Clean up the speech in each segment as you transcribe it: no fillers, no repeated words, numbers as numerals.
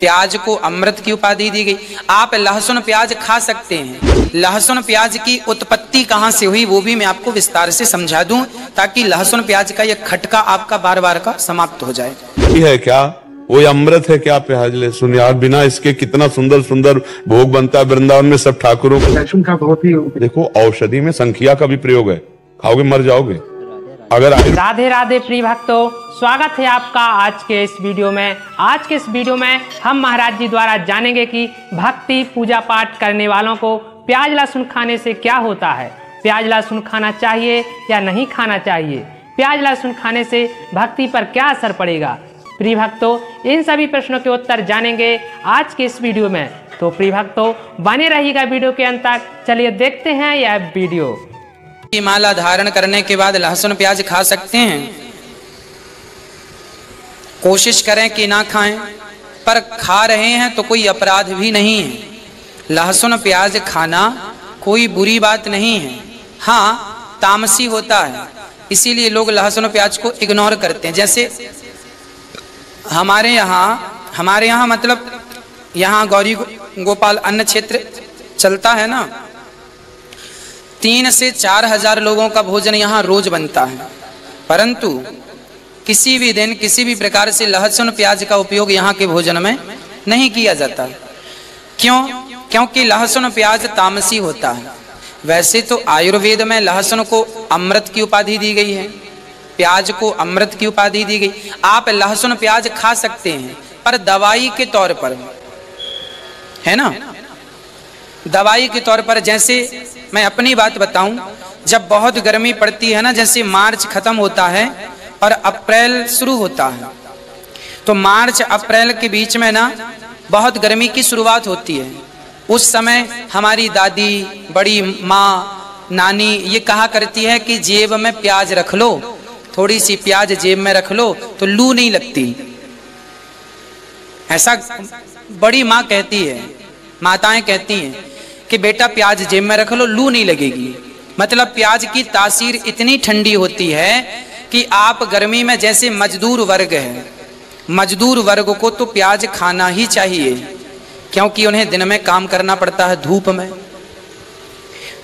प्याज को अमृत की उपाधि दी गई। आप लहसुन प्याज खा सकते हैं। लहसुन प्याज की उत्पत्ति कहाँ से हुई वो भी मैं आपको विस्तार से समझा दूं, ताकि लहसुन प्याज का यह खटका आपका बार बार का समाप्त हो जाए। है क्या वो अमृत है क्या प्याज लहसुन? यार बिना इसके कितना सुंदर सुंदर भोग बनता है वृंदावन में सब ठाकुरों को। लहसुन का बहुत ही देखो औषधि में संखिया का भी प्रयोग है, खाओगे मर जाओगे। अगर राधे राधे प्रिय भक्तों, स्वागत है आपका आज के इस वीडियो में। आज के इस वीडियो में हम महाराज जी द्वारा जानेंगे कि भक्ति पूजा पाठ करने वालों को प्याज लहसुन खाने से क्या होता है। प्याज लहसुन खाना चाहिए या नहीं खाना चाहिए? प्याज लहसुन खाने से भक्ति पर क्या असर पड़ेगा? प्रिय भक्तों, इन सभी प्रश्नों के उत्तर जानेंगे आज के इस वीडियो में। तो प्रिय भक्तों बने रहिएगा वीडियो के अंत तक। चलिए देखते हैं यह वीडियो। की माला धारण करने के बाद लहसुन प्याज खा सकते हैं। कोशिश करें कि ना खाएं, पर खा रहे हैं तो कोई अपराध भी नहीं है। लहसुन प्याज खाना कोई बुरी बात नहीं है। हाँ, तामसी होता है, इसीलिए लोग लहसुन प्याज को इग्नोर करते हैं। जैसे हमारे यहाँ मतलब यहाँ गौरी गोपाल अन्न क्षेत्र चलता है ना, 3 से 4 हजार लोगों का भोजन यहाँ रोज बनता है, परंतु किसी भी दिन किसी भी प्रकार से लहसुन प्याज का उपयोग यहाँ के भोजन में नहीं किया जाता। क्यों? क्योंकि लहसुन प्याज तामसी होता है। वैसे तो आयुर्वेद में लहसुन को अमृत की उपाधि दी गई है, प्याज को अमृत की उपाधि दी गई। आप लहसुन प्याज खा सकते हैं, पर दवाई के तौर पर, है ना, दवाई के तौर पर। जैसे मैं अपनी बात बताऊं, जब बहुत गर्मी पड़ती है ना, जैसे मार्च खत्म होता है और अप्रैल शुरू होता है, तो मार्च अप्रैल के बीच में ना बहुत गर्मी की शुरुआत होती है। उस समय हमारी दादी, बड़ी माँ, नानी ये कहा करती है कि जेब में प्याज रख लो, थोड़ी सी प्याज जेब में रख लो तो लू नहीं लगती। ऐसा बड़ी माँ कहती है, माताएं कहती हैं कि बेटा प्याज जेब में रख लो, लू नहीं लगेगी। मतलब प्याज की तासीर इतनी ठंडी होती है कि आप गर्मी में, जैसे मजदूर वर्ग है, मजदूर वर्ग को तो प्याज खाना ही चाहिए, क्योंकि उन्हें दिन में काम करना पड़ता है धूप में।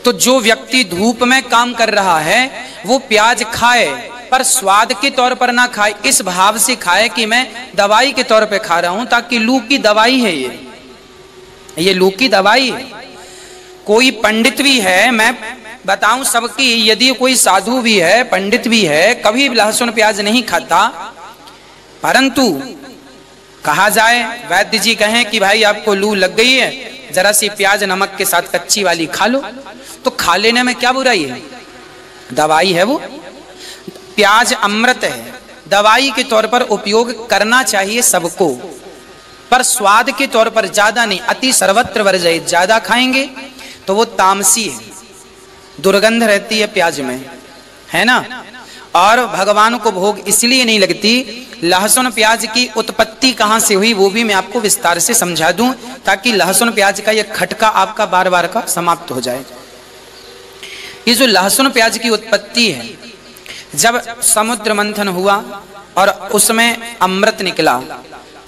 तो जो व्यक्ति धूप में काम कर रहा है वो प्याज खाए, पर स्वाद के तौर पर ना खाए, इस भाव से खाए कि मैं दवाई के तौर पे खा रहा हूं, ताकि लू की दवाई है ये लू की दवाई है। कोई पंडित भी है, मैं बताऊं सबकी, यदि कोई साधु भी है, पंडित भी है, कभी लहसुन प्याज नहीं खाता, परंतु कहा जाए, वैद्य जी कहें कि भाई आपको लू लग गई है, जरा सी प्याज नमक के साथ कच्ची वाली खा लो, तो खा लेने में क्या बुराई है? दवाई है वो। प्याज अमृत है, दवाई के तौर पर उपयोग करना चाहिए सबको, पर स्वाद के तौर पर ज्यादा नहीं। अति सर्वत्र वर्जयेत्, ज्यादा खाएंगे तो वो तामसी है, दुर्गंध रहती है प्याज में, है ना। और भगवान को भोग इसलिए नहीं लगती। लहसुन प्याज की उत्पत्ति कहाँ से हुई वो भी मैं आपको विस्तार से समझा दूं, ताकि लहसुन प्याज का यह खटका आपका बार बार का समाप्त हो जाए। ये जो लहसुन प्याज की उत्पत्ति है, जब समुद्र मंथन हुआ और उसमें अमृत निकला,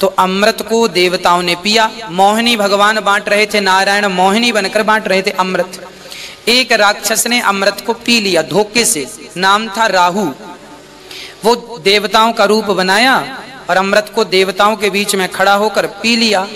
तो अमृत को देवताओं ने पिया। मोहिनी भगवान बांट रहे थे, नारायण मोहिनी बनकर बांट रहे थे अमृत। एक राक्षस ने अमृत को पी लिया धोखे से, नाम था राहु। वो देवताओं का रूप बनाया और अमृत को देवताओं के बीच में खड़ा होकर पी लिया।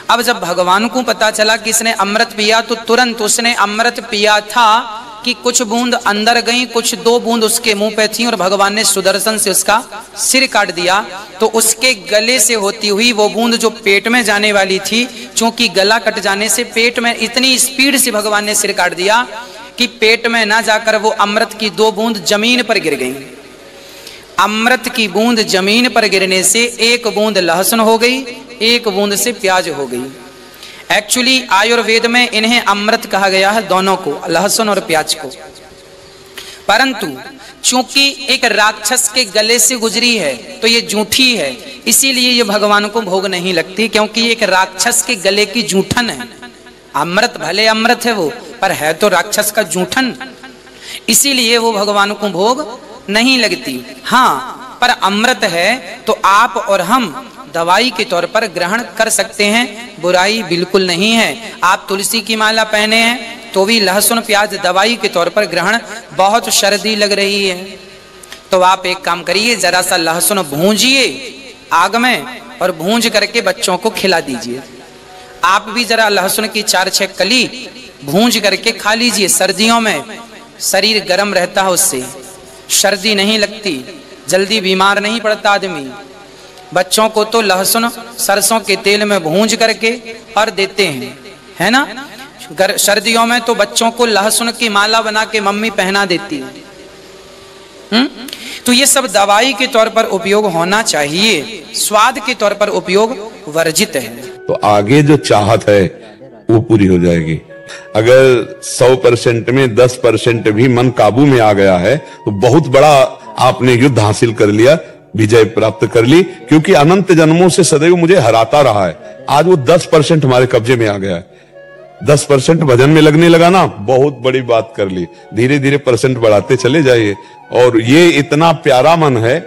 अब जब भगवान को पता चला कि इसने अमृत पिया, तो तुरंत उसने अमृत पिया था कि कुछ बूंद अंदर गई, कुछ 2 बूंद उसके मुंह पे थी, और भगवान ने सुदर्शन से उसका सिर काट दिया। तो उसके गले से होती हुई वो बूंद जो पेट में जाने वाली थी, चूंकि गला कट जाने से पेट में इतनी स्पीड से भगवान ने सिर काट दिया कि पेट में ना जाकर वो अमृत की 2 बूंद जमीन पर गिर गई। अमृत की बूंद जमीन पर गिरने से 1 बूंद लहसुन हो गई, 1 बूंद से प्याज हो गई। एक्चुअली आयुर्वेद में इन्हें अमृत कहा गया है, दोनों को, लहसुन और प्याज को। परंतु चूंकि एक राक्षस के गले से गुजरी है तो ये जूठी है, इसीलिए ये भगवान को भोग नहीं लगती, क्योंकि एक राक्षस के गले की जूठन है। अमृत भले अमृत है वो, पर है तो राक्षस का जूठन, इसीलिए वो भगवान को भोग नहीं लगती। हाँ, पर अमृत है तो आप और हम दवाई के तौर पर ग्रहण कर सकते हैं, बुराई बिल्कुल नहीं है। आप तुलसी की माला पहने हैं तो भी लहसुन प्याज दवाई के तौर पर ग्रहण, बहुत सर्दी लग रही है तो आप एक काम करिए, जरा सा लहसुन भूंजिए आग में और भूंज करके बच्चों को खिला दीजिए। आप भी जरा लहसुन की 4-6 कली भूंज करके खा लीजिए। सर्दियों में शरीर गर्म रहता है, उससे सर्दी नहीं लगती, जल्दी बीमार नहीं पड़ता आदमी। बच्चों को तो लहसुन सरसों के तेल में भूंज करके और देते हैं, है ना। सर्दियों में तो बच्चों को लहसुन की माला बना के मम्मी पहना देती है। तो ये सब दवाई के तौर पर उपयोग होना चाहिए, स्वाद के तौर पर उपयोग वर्जित है। तो आगे जो चाहत है वो पूरी हो जाएगी। अगर 100% में 10% भी मन काबू में आ गया है तो बहुत बड़ा आपने युद्ध हासिल कर लिया, विजय प्राप्त कर ली, क्योंकि अनंत जन्मों से सदैव मुझे हराता रहा है। आज वो 10% हमारे कब्जे में आ गया है। 10% भजन में लगने लगा ना, बहुत बड़ी बात कर ली। धीरे धीरे परसेंट बढ़ाते चले जाइए। और ये इतना प्यारा मन है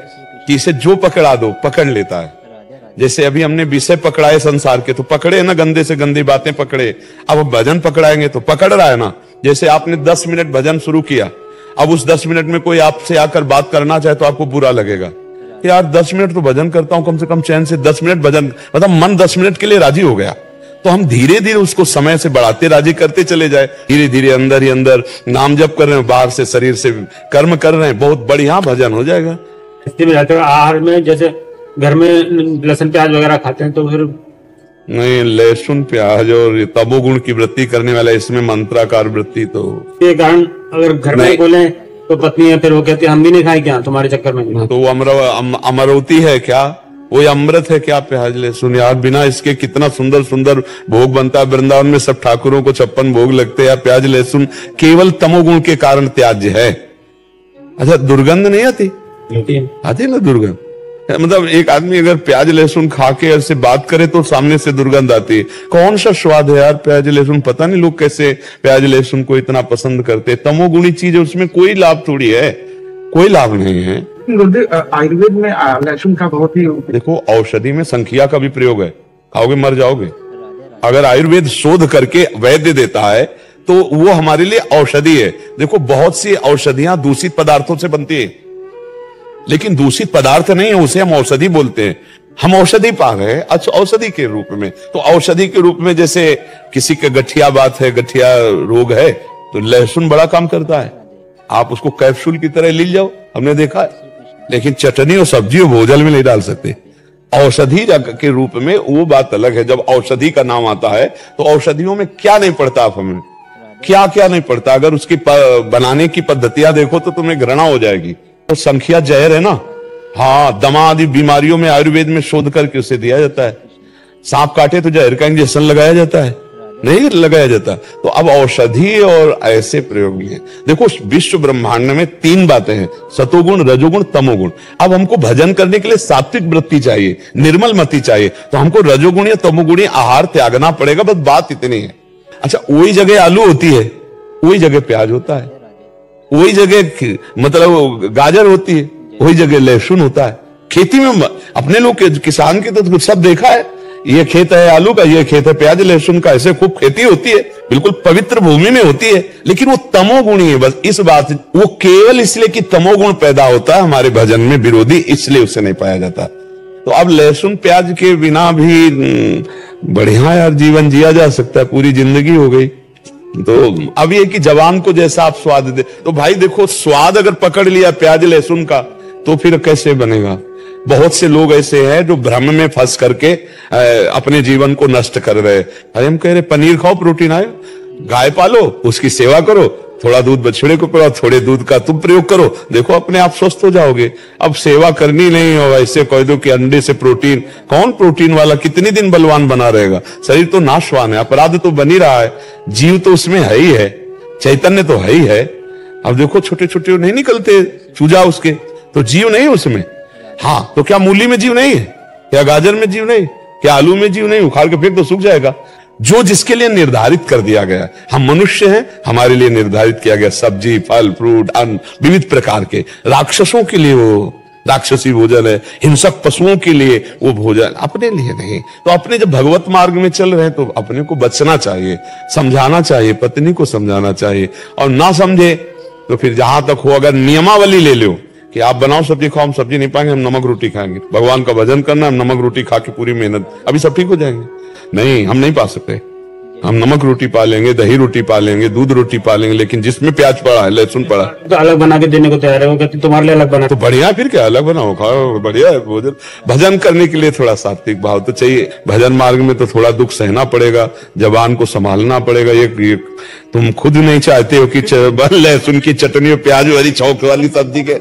कि इसे जो पकड़ा दो पकड़ लेता है। जैसे अभी हमने विषय पकड़ाए संसार के तो पकड़े ना, गंदे से गंदी बातें पकड़े। अब भजन पकड़ाएंगे तो पकड़ रहा है ना। जैसे आपने 10 मिनट भजन शुरू किया, अब उस 10 मिनट में कोई आपसे आकर बात करना चाहे तो आपको बुरा लगेगा। यार 10 मिनट तो भजन करता हूं, कम से कम चैन से 10 मिनट भजन, मतलब मन 10 मिनट के लिए राजी हो गया। तो हम धीरे धीरे उसको समय से बढ़ाते राजी करते चले जाए। धीरे धीरे अंदर ही अंदर नाम जप कर रहे हैं, बाहर से शरीर से कर्म कर रहे हैं, बहुत बढ़िया भजन हो जाएगा। आहार में जैसे घर में लहसुन प्याज वगैरह खाते हैं तो फिर नहीं, लहसुन प्याज और तमोगुण की वृत्ति करने वाला इसमें मंत्राकार वृत्ति, तो ये कारण अगर घर में बोले तो पत्नी है, फिर वो कहती है हम भी नहीं खाए क्या तुम्हारे चक्कर में। तो वो अमरवती है क्या, वो अमृत है क्या प्याज लहसुन? यार बिना इसके कितना सुंदर सुंदर भोग बनता है। वृंदावन में सब ठाकुरों को 56 भोग लगते हैं। प्याज लहसुन केवल तमोगुण के कारण त्याज्य है। अच्छा, दुर्गंध नहीं आती? आती ना दुर्गंध। मतलब एक आदमी अगर प्याज लहसुन खा के ऐसे बात करे तो सामने से दुर्गंध आती है। कौन सा स्वाद है यार प्याज लहसुन? पता नहीं लोग कैसे प्याज लहसुन को इतना पसंद करते। तमोगुणी चीज है, उसमें कोई लाभ थोड़ी है, कोई लाभ नहीं है। आयुर्वेद में लहसुन का बहुत ही, देखो औषधि में संखिया का भी प्रयोग है, खाओगे मर जाओगे। अगर आयुर्वेद शोध करके वैद्य देता है तो वो हमारे लिए औषधि है। देखो बहुत सी औषधियां दूषित पदार्थों से बनती है, लेकिन दूषित पदार्थ नहीं है, उसे हम औषधि बोलते हैं। हम औषधि पा गए अच्छा औषधि के रूप में। तो औषधि के रूप में जैसे किसी का गठिया बात है, गठिया रोग है, तो लहसुन बड़ा काम करता है। आप उसको कैप्सूल की तरह ले जाओ, हमने देखा है। लेकिन चटनी और सब्जी और भोजन में नहीं डाल सकते। औषधि के रूप में वो बात अलग है। जब औषधि का नाम आता है तो औषधियों में क्या नहीं पड़ता, आप हमें क्या क्या नहीं पड़ता। अगर उसकी बनाने की पद्धतियां देखो तो तुम्हें घृणा हो जाएगी। तो संख्या जहर है ना। हाँ, दमा आदि बीमारियों में आयुर्वेद में शोध करके उसे दिया जाता है। सांप काटे तो जहर का इंजेक्शन लगाया जाता है, नहीं लगाया जाता। तो अब औषधि और ऐसे प्रयोग भी है। देखो विश्व ब्रह्मांड में 3 बातें हैं, सतोगुण रजोगुण तमोगुण। अब हमको भजन करने के लिए सात्विक वृत्ति चाहिए, निर्मल मति चाहिए, तो हमको रजोगुण या तमोगुणी आहार त्यागना पड़ेगा। बस बात इतनी है। अच्छा, वही जगह आलू होती है, वही जगह प्याज होता है, वही जगह मतलब गाजर होती है, वही जगह लहसुन होता है। खेती में अपने लोग किसान के तो सब देखा है। ये खेत है आलू का, ये खेत है प्याज लहसुन का, ऐसे खूब खेती होती है, बिल्कुल पवित्र भूमि में होती है। लेकिन वो तमोगुणी है। बस इस बात, वो केवल इसलिए कि तमोगुण पैदा होता है हमारे भजन में विरोधी, इसलिए उसे नहीं पाया जाता। तो अब लहसुन प्याज के बिना भी बढ़िया यार जीवन जिया जा सकता है, पूरी जिंदगी हो गई। तो अब ये कि जवान को जैसा आप स्वाद दे, तो भाई देखो स्वाद अगर पकड़ लिया प्याज लहसुन का तो फिर कैसे बनेगा। बहुत से लोग ऐसे हैं जो भ्रम में फंस करके अपने जीवन को नष्ट कर रहे हैं। अरे हम कह रहे पनीर खाओ, प्रोटीन आए, गाय पालो, उसकी सेवा करो, थोड़ा दूध बछड़े को पिलाओ, थोड़े दूध का तुम प्रयोग करो, देखो अपने आप स्वस्थ हो जाओगे। अब सेवा करनी नहीं हो, ऐसे कह दो कि अंडे से प्रोटीन, कौन प्रोटीन वाला कितनी दिन बलवान बना रहेगा। शरीर तो नाशवान है, अपराध तो बनी रहा है, जीव तो उसमें है ही है, चैतन्य तो है ही है। अब देखो छोटे छोटे नहीं निकलते चूजा उसके, तो जीव नहीं उसमें। हाँ, तो क्या मूली में जीव नहीं है? क्या गाजर में जीव नहीं? क्या आलू में जीव नहीं? उखाड़ के फेंक तो सूख जाएगा। जो जिसके लिए निर्धारित कर दिया गया, हम मनुष्य हैं, हमारे लिए निर्धारित किया गया सब्जी फल फ्रूट अन्न विविध प्रकार के। राक्षसों के लिए वो राक्षसी भोजन है, हिंसक पशुओं के लिए वो भोजन, अपने लिए नहीं। तो अपने जब भगवत मार्ग में चल रहे हैं तो अपने को बचना चाहिए, समझाना चाहिए, पत्नी को समझाना चाहिए। और ना समझे तो फिर जहां तक हो, अगर नियमावली ले लो कि आप बनाओ सब्जी खाओ, हम सब्जी नहीं पाएंगे, हम नमक रोटी खाएंगे, भगवान का भजन करना, हम नमक रोटी खा के पूरी मेहनत, अभी सब ठीक हो जाएंगे। नहीं, हम नहीं पा सकते। हम नमक रोटी पा लेंगे, दही रोटी पा लेंगे, दूध रोटी पा लेंगे, लेकिन जिसमें प्याज पड़ा है, लहसुन पड़ा है, तो अलग बना के देने को तैयार है। वो कहती तुम्हारे लिए अलग बना। तो बढ़िया, फिर क्या, अलग बनाओ खाओ, बढ़िया है भोजन। भजन करने के लिए थोड़ा सात्विक भाव तो चाहिए। भजन मार्ग में तो थोड़ा दुख सहना पड़ेगा, जबान को संभालना पड़ेगा। ये तुम खुद नहीं चाहते हो कि लहसुन की चटनी और प्याज वाली चौक वाली सब्जी के,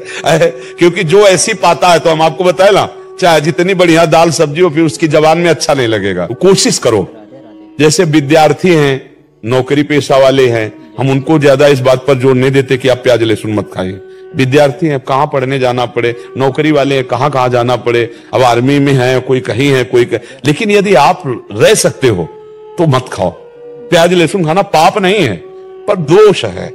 क्योंकि जो ऐसी पाता है, तो हम आपको बताए ना, चाहे जितनी बढ़िया दाल सब्जी हो, फिर उसकी जबान में अच्छा नहीं लगेगा। कोशिश करो, जैसे विद्यार्थी हैं, नौकरी पेशा वाले हैं, हम उनको ज्यादा इस बात पर जोर नहीं देते कि आप प्याज लहसुन मत खाइए। विद्यार्थी हैं, कहां पढ़ने जाना पड़े, नौकरी वाले हैं, कहां कहां जाना पड़े, अब आर्मी में है, कोई कहीं है, लेकिन यदि आप रह सकते हो तो मत खाओ। प्याज लहसुन खाना पाप नहीं है, पर दोष है,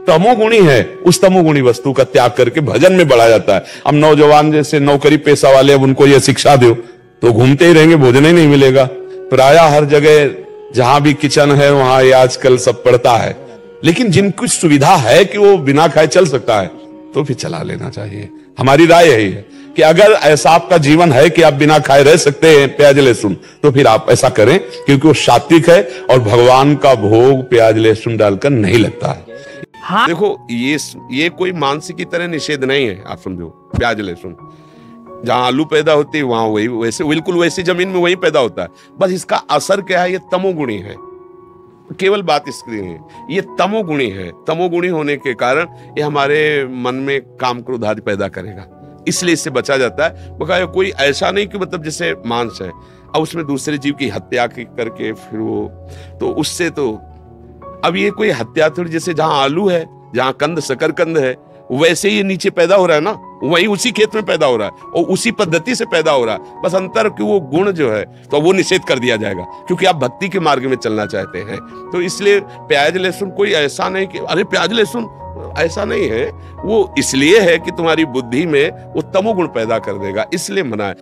तमोगुणी है। उस तमोगुणी वस्तु का त्याग करके भजन में बढ़ा जाता है। अब नौजवान जैसे नौकरी पेशा वाले, अब उनको यह शिक्षा दो तो घूमते ही रहेंगे, भोजन ही नहीं मिलेगा। प्राय हर जगह जहां भी किचन है वहां ये आजकल सब पड़ता है, लेकिन जिनकी सुविधा है कि वो बिना खाए चल सकता है तो फिर चला लेना चाहिए। हमारी राय यही है कि अगर ऐसा आपका जीवन है कि आप बिना खाए रह सकते हैं प्याज लहसुन, तो फिर आप ऐसा करें, क्योंकि वो सात्विक है और भगवान का भोग प्याज लहसुन डालकर नहीं लगता है। हाँ। देखो, ये कोई मानसिक की तरह निषेध नहीं है। आप समझो, प्याज लहसुन जहां आलू पैदा होती है वहां वही वैसे बिल्कुल वैसी जमीन में वही पैदा होता है। बस इसका असर क्या है, ये तमोगुणी है। केवल बात इसकी नहीं है, ये तमोगुणी है। तमोगुणी होने के कारण ये हमारे मन में काम क्रोध आदि पैदा करेगा, इसलिए इससे बचा जाता है। कोई ऐसा नहीं कि मतलब जैसे मांस है, अब उसमें दूसरे जीव की हत्या करके फिर वो, तो उससे तो अब ये कोई हत्या थोड़ी, जैसे जहां आलू है, जहां कंद शकरकंद है, वैसे ही नीचे पैदा हो रहा है ना, वही उसी खेत में पैदा हो रहा है और उसी पद्धति से पैदा हो रहा है। बस अंतर कि वो गुण जो है तो वो निषेध कर दिया जाएगा, क्योंकि आप भक्ति के मार्ग में चलना चाहते हैं। तो इसलिए प्याज लहसुन कोई ऐसा नहीं कि अरे प्याज लहसुन, ऐसा नहीं है। वो इसलिए है कि तुम्हारी बुद्धि में वो तमोगुण पैदा कर देगा, इसलिए मना है।